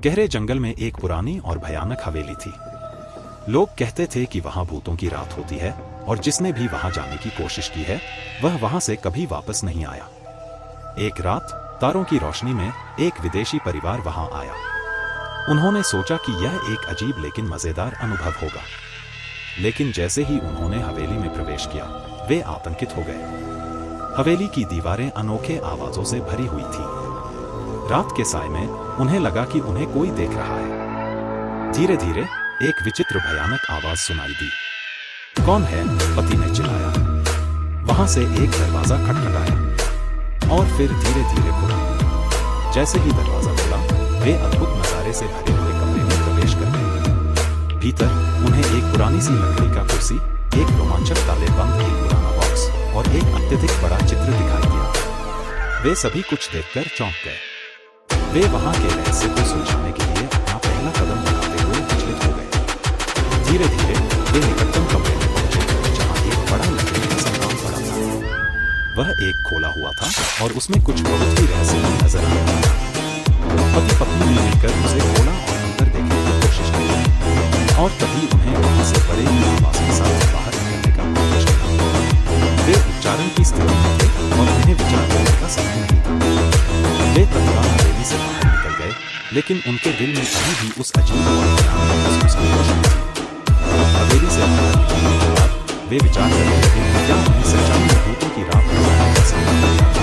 गहरे जंगल में एक पुरानी और भयानक हवेली थी। लोग कहते थे कि वहां भूतों की रात होती है और जिसने भी वहां जाने की कोशिश की है वह वहां से कभी वापस नहीं आया। एक रात तारों की रोशनी में एक विदेशी परिवार वहां आया। उन्होंने सोचा कि यह एक अजीब लेकिन मजेदार अनुभव होगा, लेकिन जैसे ही उन्होंने हवेली में प्रवेश किया वे आतंकित हो गए। हवेली की दीवारें अनोखे आवाजों से भरी हुई थी। रात के साए में उन्हें लगा कि उन्हें कोई देख रहा है। धीरे धीरे एक विचित्र भयानक आवाज सुनाई दी। कौन है? पति ने चिल्लाया। वहां से एक दरवाजा खटखटाया और फिर धीरे धीरे खुला। जैसे ही दरवाजा खुला वे अद्भुत नजारे से भरे हुए कमरे में प्रवेश कर गए। भीतर उन्हें एक पुरानी सी लकड़ी का कुर्सी, एक रोमांचक ताले बंद एक पुराना बॉक्स और एक अत्यधिक बड़ा चित्र दिखाई दिया। वे सभी कुछ देखकर चौंक गए। वे वहां के रहस्य को सुलझाने के लिए अपना पहला कदम उठाते हुए विचलित हो गए। धीरे धीरे वे निकटतम कमरे में पहुंचे जहां एक बड़ा लकड़ी का संतान पड़ा था। वह एक खोला हुआ था और उसमें कुछ बहुत ही रहस्यमय नजर आ रहा था। पति पत्नी ने मिलकर उसे खोला और अंदर देखने की कोशिश की और तभी उन्हें वहां से बड़े ही आवाज के साथ बाहर निकलने का आदेश मिला। वे उच्चारण की स्थिति में थे और उन्हें विचार करने का समय नहीं था। वे तत्काल हवेली से बाहर निकल गए, लेकिन उनके दिल में अभी भी उस अजीब और भयानक महसूस की रोशनी थी। हवेली से बाहर निकलने के बाद वे विचार कर रहे थे कि क्या उन्हें सच्चाई में भूतों की रात गुजारने का समय मिलेगा।